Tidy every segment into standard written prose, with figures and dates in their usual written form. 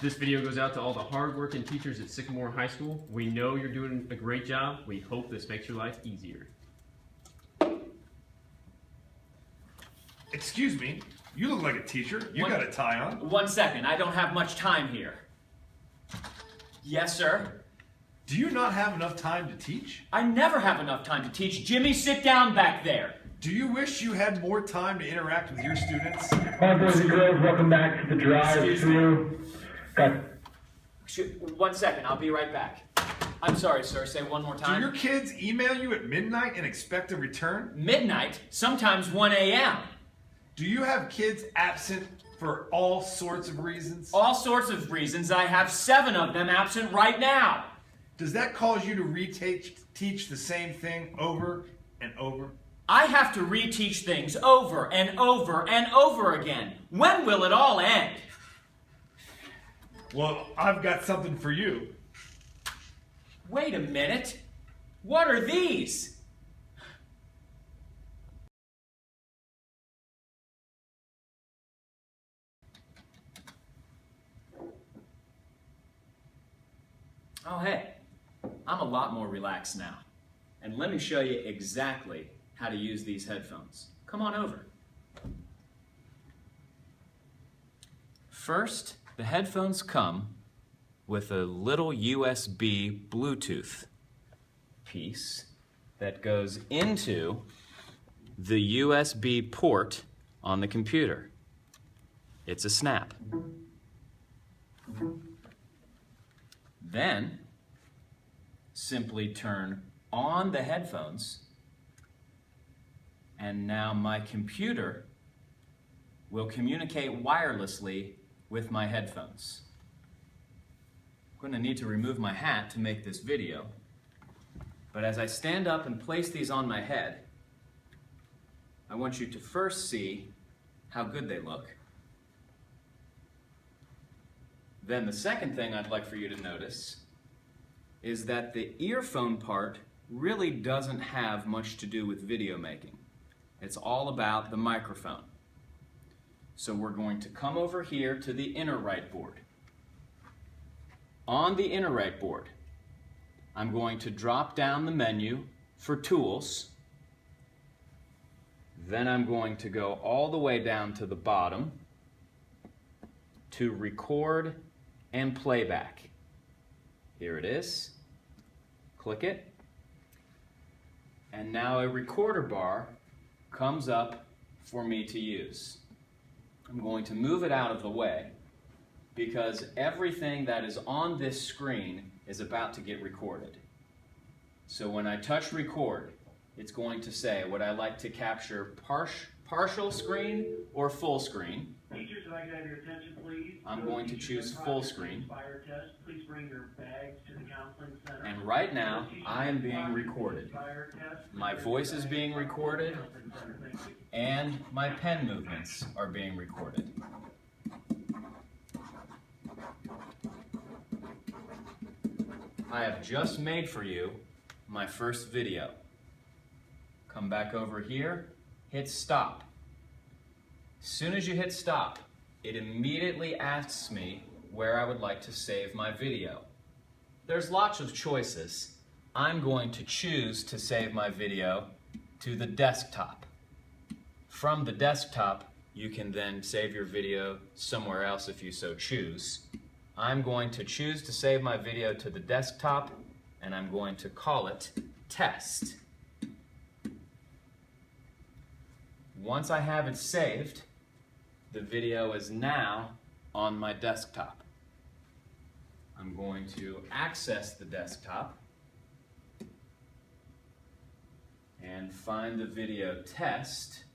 This video goes out to all the hard-working teachers at Sycamore High School. We know you're doing a great job. We hope this makes your life easier. Excuse me, you look like a teacher. You got a tie on. 1 second, I don't have much time here. Yes, sir? Do you not have enough time to teach? I never have enough time to teach. Jimmy, sit down back there. Do you wish you had more time to interact with your students? Hi, boys and girls. Welcome back to the drive-through. 1 second, I'll be right back. I'm sorry, sir. Say one more time. Do your kids email you at midnight and expect a return? Midnight? Sometimes 1 a.m. Do you have kids absent for all sorts of reasons? All sorts of reasons. I have 7 of them absent right now. Does that cause you to teach the same thing over and over? I have to reteach things over and over and over again. When will it all end? Well, I've got something for you. Wait a minute. What are these? Oh, hey, I'm a lot more relaxed now. And let me show you exactly how to use these headphones. Come on over. First, the headphones come with a little USB Bluetooth piece that goes into the USB port on the computer. It's a snap. Then, simply turn on the headphones, and now my computer will communicate wirelessly with my headphones. I'm going to need to remove my hat to make this video, but as I stand up and place these on my head, I want you to first see how good they look. Then the second thing I'd like for you to notice is that the earphone part really doesn't have much to do with video making. It's all about the microphone. So we're going to come over here to the inner right board. On the inner right board, I'm going to drop down the menu for Tools. Then I'm going to go all the way down to the bottom to Record and Playback. Here it is. Click it. And now a recorder bar comes up for me to use. I'm going to move it out of the way because everything that is on this screen is about to get recorded. So when I touch record, it's going to say, would I like to capture partial screen or full screen? Teachers, if I could have your attention, please. I'm going to choose full screen. Fire test. Please bring your bags to the counseling center. And right now, I am being recorded. My voice is being recorded, and my pen movements are being recorded. I have just made for you my first video. Come back over here, hit stop. As soon as you hit stop, it immediately asks me where I would like to save my video. There's lots of choices. I'm going to choose to save my video to the desktop. From the desktop, you can then save your video somewhere else if you so choose. I'm going to choose to save my video to the desktop, and I'm going to call it Test. Once I have it saved, the video is now on my desktop. I'm going to access the desktop and find the video test,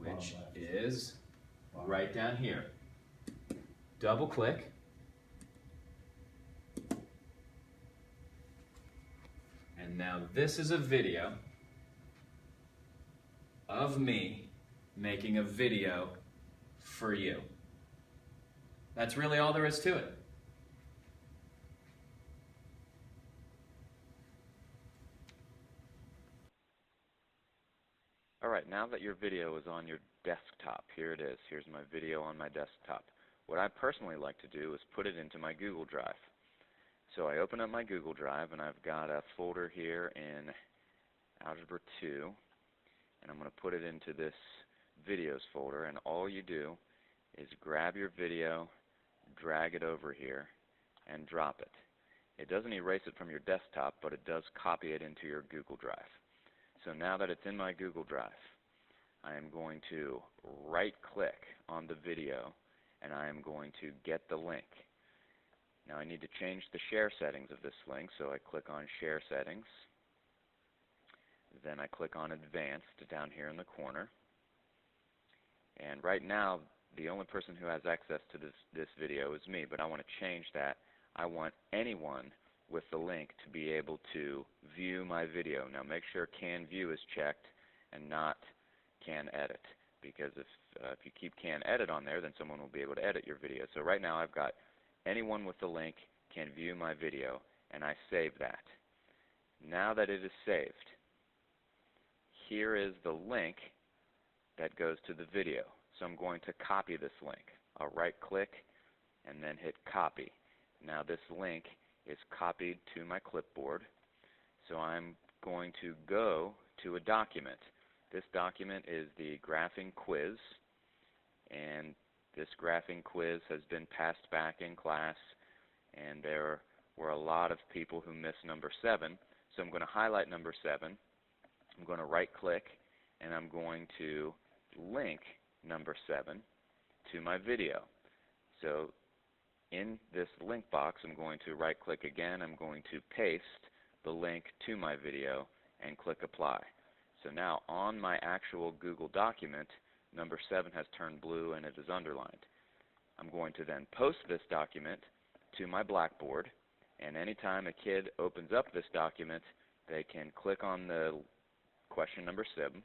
which is right down here. Double click. And now this is a video of me making a video for you. That's really all there is to it. Alright, now that your video is on your desktop, here it is. Here's my video on my desktop. what I personally like to do is put it into my Google Drive. So I open up my Google Drive, and I've got a folder here in Algebra 2, and I'm going to put it into this videos folder, and all you do is grab your video, drag it over here, and drop it. It doesn't erase it from your desktop, but it does copy it into your Google Drive. So now that it's in my Google Drive, I am going to right-click on the video, and I am going to get the link. Now I need to change the share settings of this link, so I click on Share Settings. Then I click on Advanced down here in the corner. And right now, the only person who has access to this video is me, but I want to change that. I want anyone with the link to be able to view my video. Now make sure Can View is checked and not Can Edit, because if you keep Can Edit on there, then someone will be able to edit your video. So right now I've got anyone with the link can view my video, and I save that. Now that it is saved, here is the link that goes to the video. So I'm going to copy this link. I'll right-click and then hit Copy. Now this link is copied to my clipboard. So I'm going to go to a document. This document is the graphing quiz, and this graphing quiz has been passed back in class, and there were a lot of people who missed number 7. So I'm going to highlight number 7. I'm going to right-click, and I'm going to link number 7 to my video. So in this link box, I'm going to right-click again. I'm going to paste the link to my video and click Apply. So now on my actual Google document, number 7 has turned blue and it is underlined. I'm going to then post this document to my Blackboard, and anytime a kid opens up this document, they can click on the question number 7.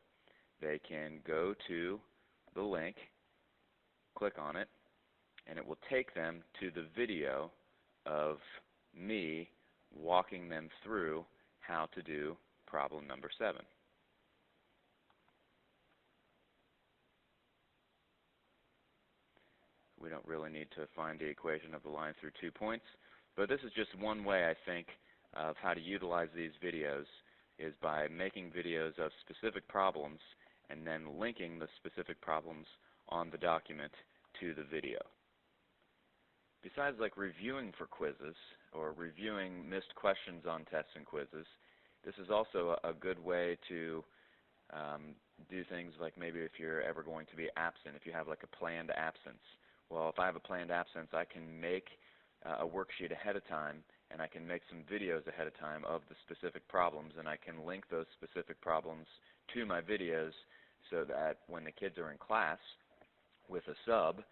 They can go to the link, click on it, and it will take them to the video of me walking them through how to do problem number 7. We don't really need to find the equation of the line through 2 points, but this is just one way, I think, of how to utilize these videos, is by making videos of specific problems and then linking the specific problems on the document to the video. Besides like reviewing for quizzes or reviewing missed questions on tests and quizzes, this is also a good way to do things like maybe if you're ever going to be absent, if you have like a planned absence. Well, if I have a planned absence, I can make a worksheet ahead of time, and I can make some videos ahead of time of the specific problems, and I can link those specific problems to my videos so that when the kids are in class with a sub,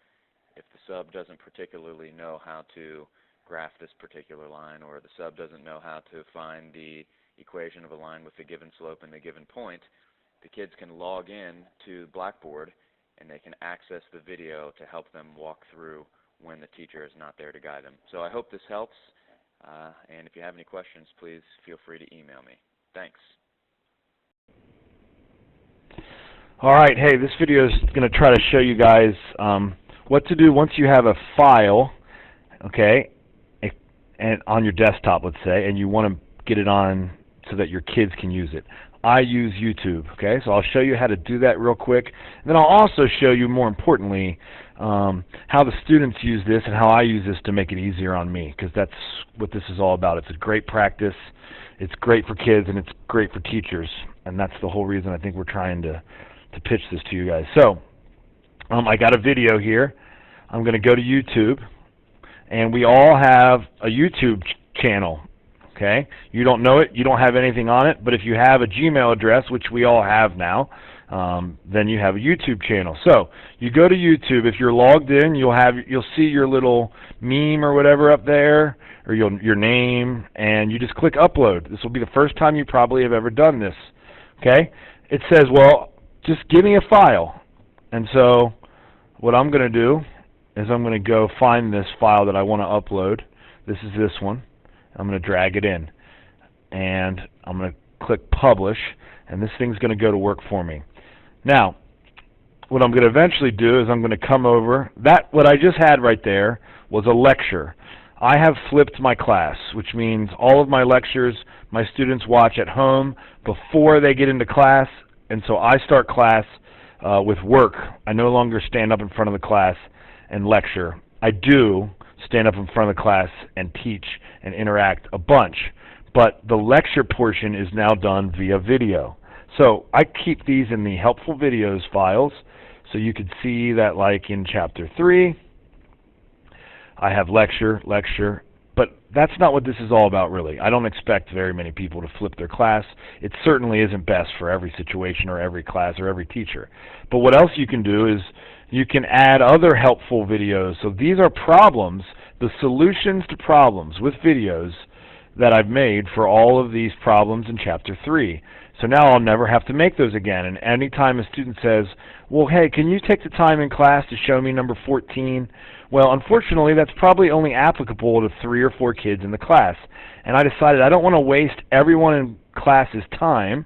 if the sub doesn't particularly know how to graph this particular line, or the sub doesn't know how to find the equation of a line with the given slope and the given point, the kids can log in to Blackboard and they can access the video to help them walk through when the teacher is not there to guide them. So I hope this helps, and if you have any questions, please feel free to email me. Thanks. All right, hey, this video is going to try to show you guys what to do once you have a file, okay, and on your desktop, let's say, and you want to get it on so that your kids can use it. I use YouTube, okay, so I'll show you how to do that real quick. And then I'll also show you, more importantly, how the students use this and how I use this to make it easier on me, because that's what this is all about. It's a great practice, it's great for kids, and it's great for teachers, and that's the whole reason I think we're trying to pitch this to you guys. So I got a video here. I'm going to go to YouTube, and we all have a YouTube channel. Okay, you don't know it, you don't have anything on it, but if you have a Gmail address, which we all have now, then you have a YouTube channel. So you go to YouTube. If you're logged in, you'll see your little meme or whatever up there, or your name, and you just click upload. This will be the first time you probably have ever done this. Okay, it says, well, just give me a file. And so what I'm going to do is I'm going to go find this file that I want to upload. This is this one. I'm going to drag it in, and I'm going to click Publish, and this thing's going to go to work for me. Now, what I'm going to eventually do is I'm going to come over. What I just had right there was a lecture. I have flipped my class, which means all of my lectures my students watch at home before they get into class, and so I start class with work. I no longer stand up in front of the class and lecture. I do stand up in front of the class and teach and interact a bunch, but the lecture portion is now done via video. So I keep these in the helpful videos files, so you could see that, like in chapter 3, I have lecture, but that's not what this is all about, really. I don't expect very many people to flip their class. It certainly isn't best for every situation or every class or every teacher. But what else you can do is you can add other helpful videos. So these are problems, the solutions to problems with videos that I've made for all of these problems in chapter 3. So now I'll never have to make those again. And anytime a student says, well, hey, can you take the time in class to show me number 14? Well, unfortunately, that's probably only applicable to 3 or 4 kids in the class. And I decided I don't want to waste everyone in class's time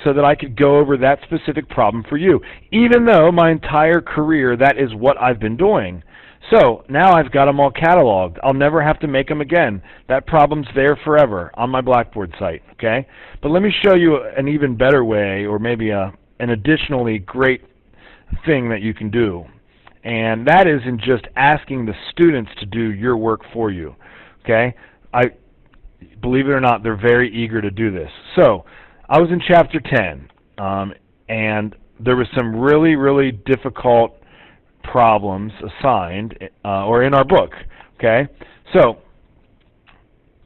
so that I could go over that specific problem for you, even though my entire career that is what I've been doing. So now I've got them all cataloged. I'll never have to make them again. That problem's there forever on my Blackboard site, okay? But let me show you an even better way, or maybe an additionally great thing that you can do. And that is in just asking the students to do your work for you, okay? Believe it or not, they're very eager to do this. So I was in chapter 10, and there was some really, really difficult problems assigned or in our book, okay? So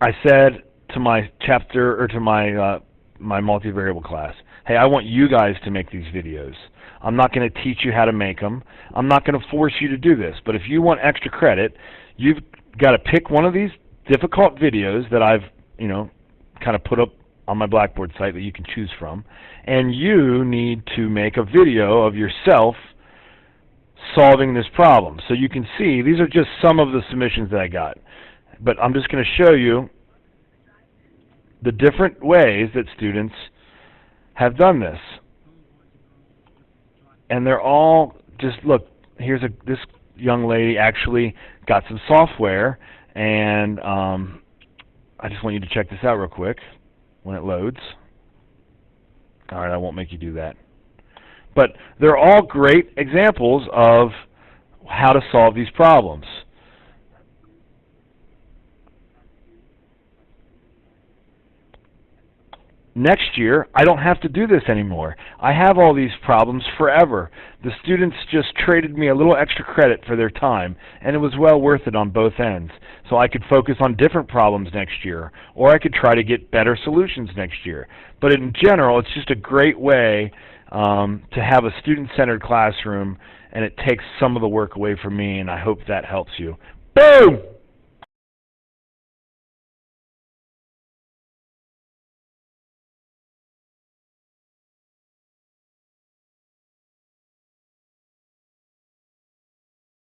I said to my chapter, or to my my multivariable class, hey, I want you guys to make these videos. I'm not going to teach you how to make them. I'm not going to force you to do this, but if you want extra credit, you've got to pick one of these difficult videos that I've, kind of put up on my Blackboard site that you can choose from, and you need to make a video of yourself solving this problem. So you can see these are just some of the submissions that I got, but I'm just going to show you the different ways that students have done this. And they're all just, look, this young lady actually got some software, and I just want you to check this out real quick when it loads. All right, I won't make you do that. But they're all great examples of how to solve these problems. Next year, I don't have to do this anymore. I have all these problems forever. The students just traded me a little extra credit for their time, and it was well worth it on both ends. So I could focus on different problems next year, or I could try to get better solutions next year. But in general, it's just a great way to have a student-centered classroom, and it takes some of the work away from me, and I hope that helps you. Boom!